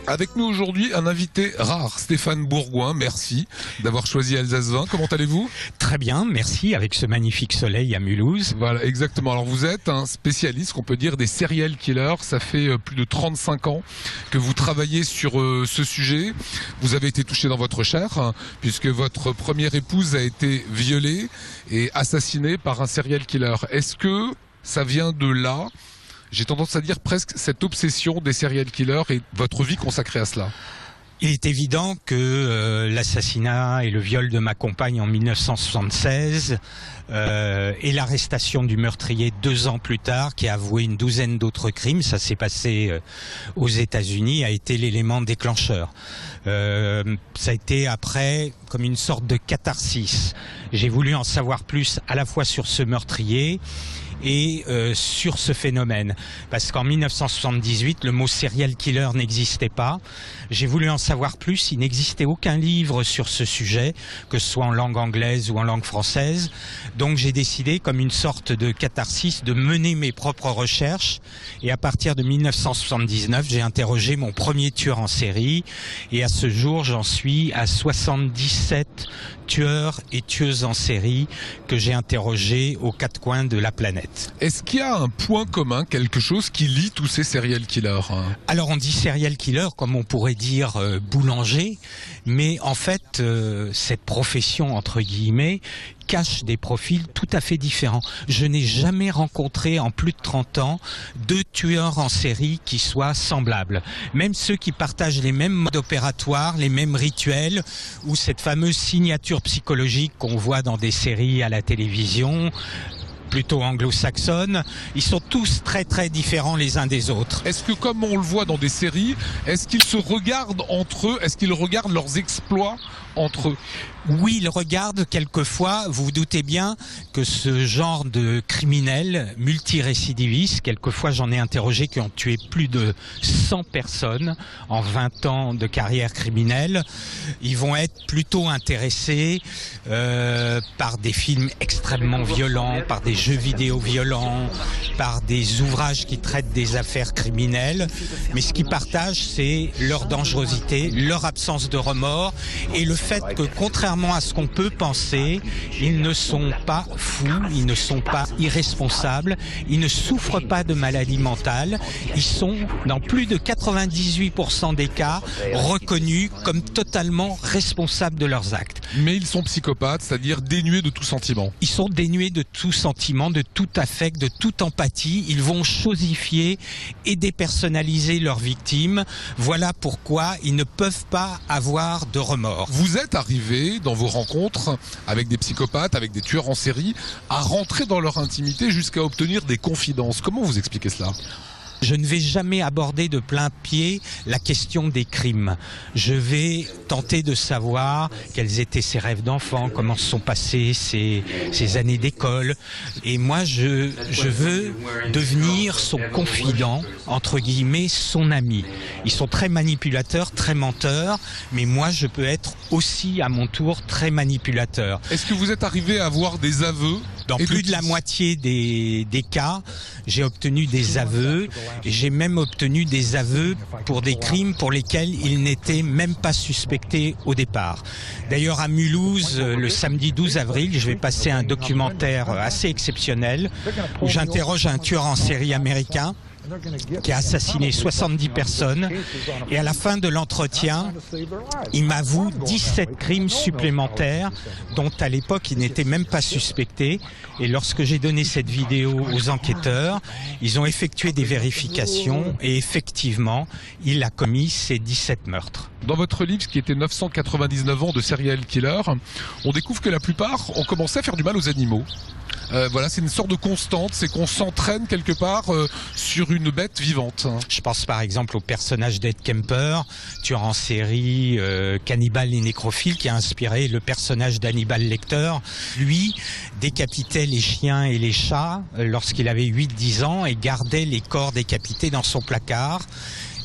Avec nous aujourd'hui, un invité rare, Stéphane Bourgoin. Merci d'avoir choisi Alsace 20. Comment allez-vous? Très bien, merci, avec ce magnifique soleil à Mulhouse. Voilà, exactement. Alors vous êtes un spécialiste, qu'on peut dire, des serial killers. Ça fait plus de 35 ans que vous travaillez sur ce sujet. Vous avez été touché dans votre chair, hein, puisque votre première épouse a été violée et assassinée par un serial killer. Est-ce que ça vient de là? J'ai tendance à dire presque cette obsession des serial killers et votre vie consacrée à cela. Il est évident que l'assassinat et le viol de ma compagne en 1976 et l'arrestation du meurtrier 2 ans plus tard, qui a avoué une douzaine d'autres crimes, ça s'est passé aux États-Unis, a été l'élément déclencheur. Ça a été après comme une sorte de catharsis. J'ai voulu en savoir plus à la fois sur ce meurtrier et sur ce phénomène. Parce qu'en 1978, le mot serial killer n'existait pas. J'ai voulu en savoir plus. Il n'existait aucun livre sur ce sujet, que ce soit en langue anglaise ou en langue française. Donc j'ai décidé, comme une sorte de catharsis, de mener mes propres recherches. Et à partir de 1979, j'ai interrogé mon premier tueur en série. Et à ce jour, j'en suis à 77 tueurs et tueuses en série que j'ai interrogés aux 4 coins de la planète. Est-ce qu'il y a un point commun, quelque chose qui lie tous ces serial killers? Alors on dit serial killer comme on pourrait dire boulanger, mais en fait cette profession entre guillemets cache des profils tout à fait différents. Je n'ai jamais rencontré en plus de 30 ans 2 tueurs en série qui soient semblables. Même ceux qui partagent les mêmes modes opératoires, les mêmes rituels, ou cette fameuse signature psychologique qu'on voit dans des séries à la télévision, plutôt anglo-saxonne, ils sont tous très très différents les uns des autres. Est-ce que comme on le voit dans des séries, est-ce qu'ils se regardent entre eux? Est-ce qu'ils regardent leurs exploits entre eux? Oui, ils regardent quelquefois. Vous vous doutez bien que ce genre de criminels multirécidivistes, quelquefois j'en ai interrogé qui ont tué plus de 100 personnes en 20 ans de carrière criminelle, ils vont être plutôt intéressés par des films extrêmement violents, par des jeux vidéo violents, par des ouvrages qui traitent des affaires criminelles. Mais ce qu'ils partagent, c'est leur dangerosité, leur absence de remords et le fait que, contrairement à ce qu'on peut penser, ils ne sont pas fous, ils ne sont pas irresponsables, ils ne souffrent pas de maladies mentales, ils sont, dans plus de 98% des cas, reconnus comme totalement responsables de leurs actes. Mais ils sont psychopathes, c'est-à-dire dénués de tout sentiment. Ils sont dénués de tout sentiment, de tout affect, de toute empathie. Ils vont chosifier et dépersonnaliser leurs victimes. Voilà pourquoi ils ne peuvent pas avoir de remords. Vous êtes arrivé dans vos rencontres avec des psychopathes, avec des tueurs en série, à rentrer dans leur intimité jusqu'à obtenir des confidences. Comment vous expliquez cela ? Je ne vais jamais aborder de plein pied la question des crimes. Je vais tenter de savoir quels étaient ses rêves d'enfant, comment se sont passées ses années d'école. Et moi, je veux devenir son confident, entre guillemets, son ami. Ils sont très manipulateurs, très menteurs, mais moi, je peux être aussi, à mon tour, très manipulateur. Est-ce que vous êtes arrivé à avoir des aveux? Dans plus de la moitié des cas, j'ai obtenu des aveux. J'ai même obtenu des aveux pour des crimes pour lesquels ils n'étaient même pas suspectés au départ. D'ailleurs, à Mulhouse, le samedi 12 avril, je vais passer un documentaire assez exceptionnel où j'interroge un tueur en série américain qui a assassiné 70 personnes et à la fin de l'entretien, il m'avoue 17 crimes supplémentaires dont à l'époque il n'était même pas suspecté. Et lorsque j'ai donné cette vidéo aux enquêteurs, ils ont effectué des vérifications et effectivement, il a commis ces 17 meurtres. Dans votre livre, qui était 999 ans de serial killer, on découvre que la plupart ont commencé à faire du mal aux animaux. Voilà, c'est une sorte de constante, c'est qu'on s'entraîne quelque part sur une bête vivante. Je pense par exemple au personnage d'Ed Kemper, tueur en série, cannibale et nécrophile, qui a inspiré le personnage d'Hannibal Lecter. Lui décapitait les chiens et les chats lorsqu'il avait 8-10 ans et gardait les corps décapités dans son placard.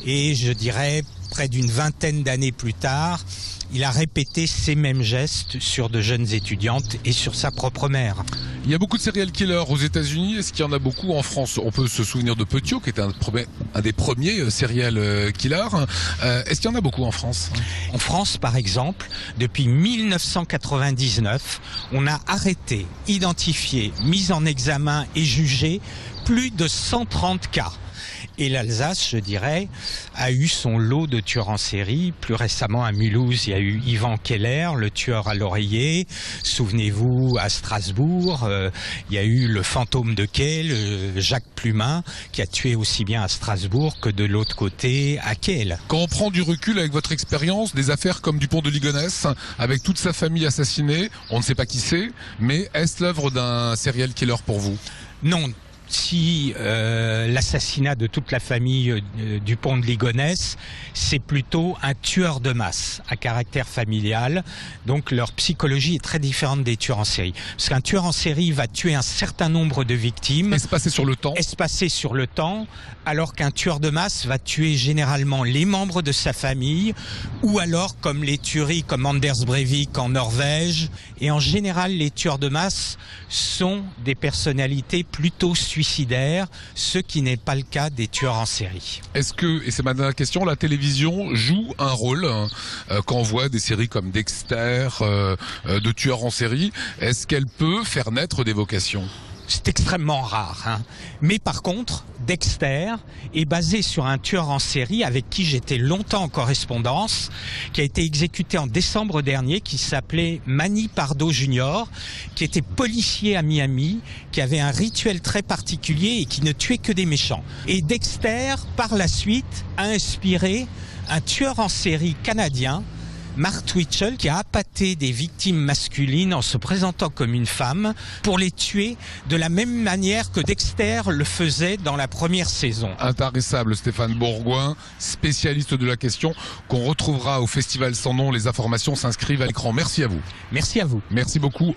Et je dirais, près d'une vingtaine d'années plus tard, il a répété ces mêmes gestes sur de jeunes étudiantes et sur sa propre mère. Il y a beaucoup de serial killers aux États-Unis. Est-ce qu'il y en a beaucoup en France? On peut se souvenir de Petiot, qui était un des premiers serial killers. Est-ce qu'il y en a beaucoup en France? En France, par exemple, depuis 1999, on a arrêté, identifié, mis en examen et jugé plus de 130 cas. Et l'Alsace, je dirais, a eu son lot de tueurs en série. Plus récemment, à Mulhouse, il y a eu Ivan Keller, le tueur à l'oreiller. Souvenez-vous, à Strasbourg, il y a eu le fantôme de Kehl, Jacques Plumin, qui a tué aussi bien à Strasbourg que de l'autre côté, à Kehl. Quand on prend du recul avec votre expérience, des affaires comme Dupont de Ligonnès, avec toute sa famille assassinée, on ne sait pas qui c'est, mais est-ce l'œuvre d'un serial killer pour vous? Non. Si l'assassinat de toute la famille Dupont de Ligonnès, c'est plutôt un tueur de masse à caractère familial. Donc leur psychologie est très différente des tueurs en série. Parce qu'un tueur en série va tuer un certain nombre de victimes. Espacé sur le temps. Espacé sur le temps, alors qu'un tueur de masse va tuer généralement les membres de sa famille, ou alors comme les tueries comme Anders Breivik en Norvège. Et en général, les tueurs de masse sont des personnalités plutôt suicidaires, ce qui n'est pas le cas des tueurs en série. Est-ce que, et c'est ma dernière question, la télévision joue un rôle quand on voit des séries comme Dexter, de tueurs en série? Est-ce qu'elle peut faire naître des vocations? C'est extrêmement rare, hein. Mais par contre, Dexter est basé sur un tueur en série avec qui j'étais longtemps en correspondance, qui a été exécuté en décembre dernier, qui s'appelait Manny Pardo Jr., qui était policier à Miami, qui avait un rituel très particulier et qui ne tuait que des méchants. Et Dexter, par la suite, a inspiré un tueur en série canadien, Mark Twitchell, qui a appâté des victimes masculines en se présentant comme une femme pour les tuer de la même manière que Dexter le faisait dans la première saison. Intarissable Stéphane Bourgoin, spécialiste de la question, qu'on retrouvera au Festival Sans Nom. Les informations s'inscrivent à l'écran. Merci à vous. Merci à vous. Merci beaucoup.